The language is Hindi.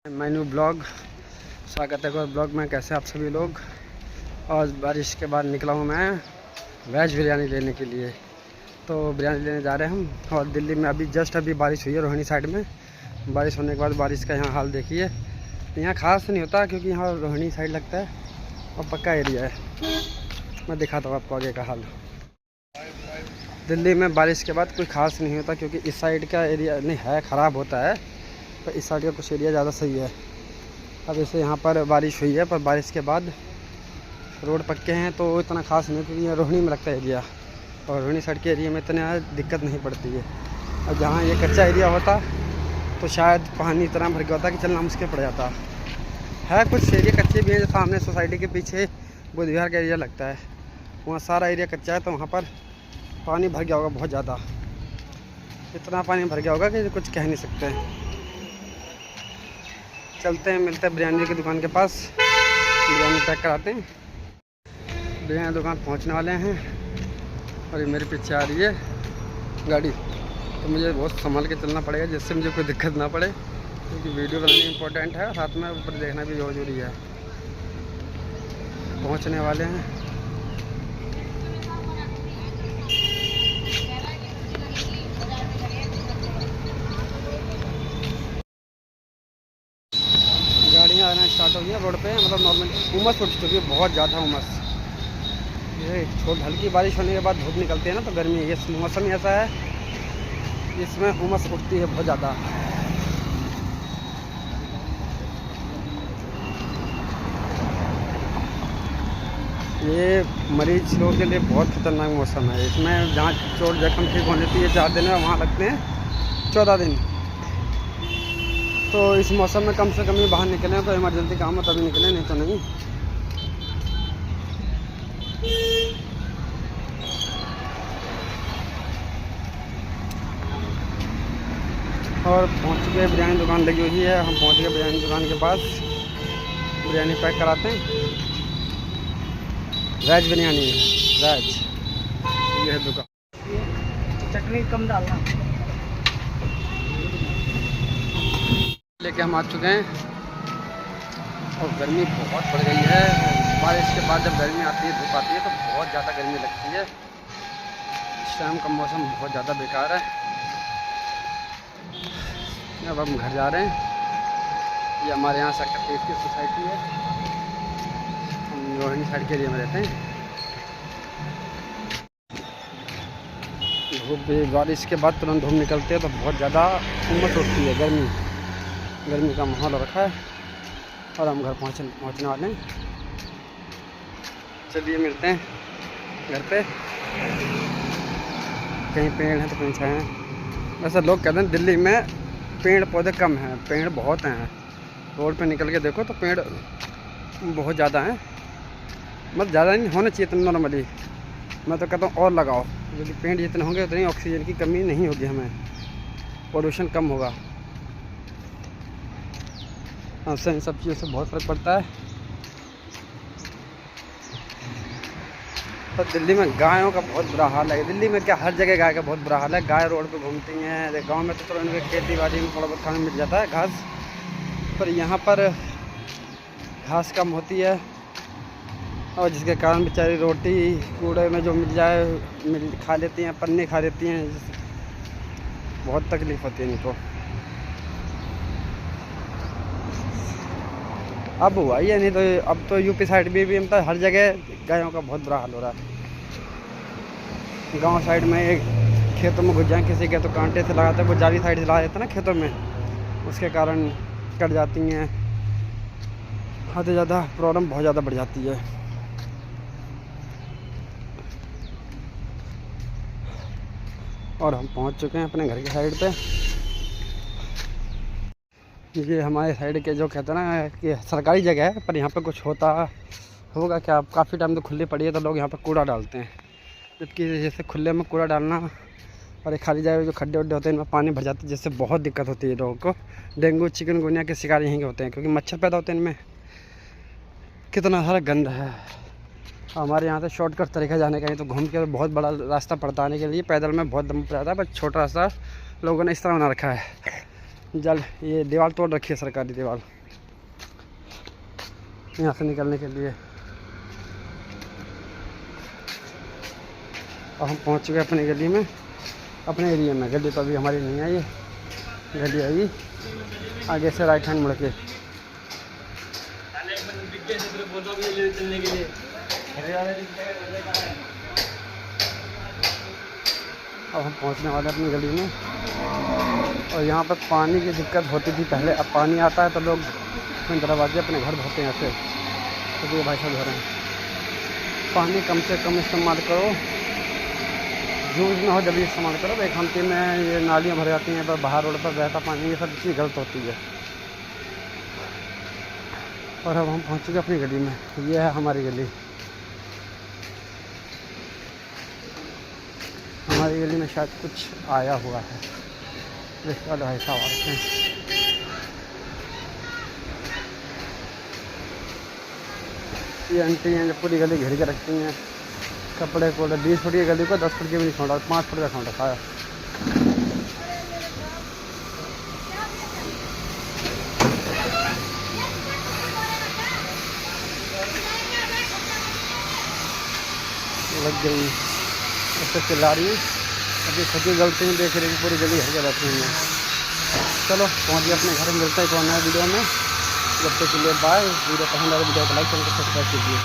मेन्यू ब्लॉग, स्वागत है ब्लॉग में। कैसे आप सभी लोग। आज बारिश के बाद निकला हूँ मैं वेज बिरयानी लेने के लिए। तो बिरयानी लेने जा रहे हैं हम। और दिल्ली में अभी बारिश हुई है रोहिणी साइड में। बारिश होने के बाद बारिश का यहाँ हाल देखिए। यहाँ खास नहीं होता क्योंकि यहाँ रोहिणी साइड लगता है और पक्का एरिया है। मैं दिखाता हूँ आपको आगे का हाल। दिल्ली में बारिश के बाद कोई खास नहीं होता क्योंकि इस साइड का एरिया नहीं है, ख़राब होता है, पर इस साइड का कुछ एरिया ज़्यादा सही है। अब जैसे यहाँ पर बारिश हुई है, पर बारिश के बाद रोड पक्के हैं तो इतना खास नहीं, क्योंकि रोहिणी में लगता है एरिया और रोहिणी साइड के एरिया में इतना दिक्कत नहीं पड़ती है। और जहाँ ये कच्चा एरिया होता तो शायद पानी इतना भर गया होता कि चलना मुश्किल पड़ जाता है। कुछ एरिया कच्चे भी हैं, जो सामने सोसाइटी के पीछे बुद्ध विहार का एरिया लगता है, वहाँ सारा एरिया कच्चा है, तो वहाँ पर पानी भर गया होगा बहुत ज़्यादा। इतना पानी भर गया होगा कि कुछ कह नहीं सकते। चलते हैं, मिलते हैं बिरयानी की दुकान के पास, बिरयानी पैक कराते हैं। बिरयानी दुकान पहुंचने वाले हैं और ये मेरे पीछे आ रही है गाड़ी, तो मुझे बहुत संभाल के चलना पड़ेगा जिससे मुझे कोई दिक्कत ना पड़े, क्योंकि वीडियो बनानी इम्पोर्टेंट है, साथ में ऊपर देखना भी बहुत ज़रूरी है। पहुंचने वाले हैं। गाड़ियाँ आना स्टार्ट हो गई है रोड पे, मतलब नॉर्मल उमस उठ चुकी है, बहुत ज़्यादा उमस। ये थोड़ी हल्की बारिश होने के बाद धूप निकलती है ना, तो गर्मी, ये मौसम ही ऐसा है, इसमें उमस उठती है बहुत ज़्यादा। ये मरीज लोगों के लिए बहुत खतरनाक मौसम है। इसमें जहाँ चोट जख्म ठीक होने थी 4 दिन में, वहाँ लगते हैं 14 दिन। तो इस मौसम में कम से कम ही बाहर निकलें, तो इमरजेंसी काम हो तभी निकलें, नहीं तो नहीं। और पहुंच गए, बिरयानी दुकान लगी हुई है, हम पहुंच गए बिरयानी दुकान के पास। बिरयानी पैक कराते हैं, वेज बिरयानी, वेज। ये है दुकान। चटनी कम डालना। लेके हम आ चुके हैं और गर्मी बहुत बढ़ गई है। बारिश के बाद जब गर्मी आती है, धूप आती है, तो बहुत ज़्यादा गर्मी लगती है। शाम का मौसम बहुत ज़्यादा बेकार है। अब हम घर जा रहे हैं। ये हमारे यहाँ सेक्टर 23 की सोसाइटी है, हम रोहिणी साइड के एरिया में रहते हैं। धूप, बारिश के बाद तुरंत धूप निकलती है तो बहुत ज़्यादा उमस उठती है, गर्मी का माहौल रखा है। और हम घर पहुँचने वाले हैं। चलिए मिलते हैं घर पे। कहीं पेड़ हैं तो कहीं छाए हैं। वैसे लोग कहते हैं दिल्ली में पेड़ पौधे कम हैं, पेड़ बहुत हैं। रोड पे निकल के देखो तो पेड़ बहुत ज़्यादा हैं, मतलब ज़्यादा नहीं होना चाहिए इतना नॉर्मली। मैं तो कहता हूँ और लगाओ, यदि पेड़ जितने होंगे उतनी ऑक्सीजन की कमी नहीं होगी, हमें पोल्यूशन कम होगा। हमसे इन सब चीज़ों से बहुत फ़र्क पड़ता है। तो दिल्ली में गायों का बहुत बुरा हाल है। दिल्ली में क्या, हर जगह गाय का बहुत बुरा हाल है। गाय रोड पे घूमती हैं। गांव में तो थोड़ा इनके खेती बाड़ी में थोड़ा बहुत खाने मिल जाता है घास, पर यहाँ पर घास कम होती है, और जिसके कारण बेचारी रोटी कूड़े में जो मिल जाए खा लेती हैं, पन्नी खा लेती हैं। बहुत तकलीफ़ होती है इनको। अब हुआ ये, नहीं तो अब तो यूपी साइड भी मतलब हर जगह गायों का बहुत बुरा हाल हो रहा है। गांव साइड में एक खेतों में घुस जाए किसी के, तो कांटे से लगाते हैं, वो जाली साइड से लगा देते हैं ना खेतों में, उसके कारण कट जाती हैं। हद से ज़्यादा प्रॉब्लम बहुत ज़्यादा बढ़ जाती है। और हम पहुंच चुके हैं अपने घर की साइड पे। ये हमारे साइड के जो कहते हैं ना कि सरकारी जगह है, पर यहाँ पे कुछ होगा क्या। काफ़ी टाइम तो खुली पड़ी है, तो लोग यहाँ पे कूड़ा डालते हैं, जबकि जैसे खुले में कूड़ा डालना और एक खाली जगह जो खड्डे वड्डे होते हैं, इनमें पानी भर जाता है, जिससे बहुत दिक्कत होती है लोगों को। डेंगू चिकनगुनिया के शिकार यहीं के होते हैं, क्योंकि मच्छर पैदा होते हैं इनमें। कितना सारा गंद है। हमारे यहाँ से शॉर्टकट तरीका जाने का, नहीं तो घूम के बहुत बड़ा रास्ता पड़ता आने के लिए। पैदल में बहुत दम पड़ जाता है, बस छोटा रास्ता लोगों ने इस तरह बना रखा है। जल ये दीवार तोड़ रखी है, सरकारी दीवार, यहाँ से निकलने के लिए। और हम पहुँच चुके अपने गली में, अपने एरिया में। गली तो अभी हमारी नहीं आई है, गली आई आगे से राइट हैंड मुड़ के। अब हम पहुंचने वाले अपनी गली में। और यहाँ पर पानी की दिक्कत होती थी पहले, अब पानी आता है तो लोग अपने दरवाजे अपने घर धोते हैं ऐसे। तो ये भाई साहब धो रहे हैं। पानी कम से कम इस्तेमाल करो, यूज़ ना हो जब इस्तेमाल करो। एक हफ्ते में ये नालियाँ भर जाती हैं, पर बाहर रोड पर बहता पानी, ये सब चीज़ गलत होती है। और अब हम पहुँच चुके अपनी गली में, ये है हमारी गली। हमारी गली में शायद कुछ आया हुआ है, इसका भाई साहब आते हैं। ये आंटी हैं जो पूरी गली घेर के रखती हैं, कपड़े को 20 फुट की गली को 10 फुट की भी नहीं छोड़ा, 5 फुट का छोड़ रखा है। लग गई उससे चिल्ला रही है, अभी खुद ही गलती में देख रही है, पूरी गली हर जगह रहती है। चलो पहुँच गए अपने घर में, मिलते हैं एक और नए वीडियो में। जब तक के लिए बाय। वीडियो पसंद आए वीडियो को लाइक करके सब्सक्राइब कीजिए।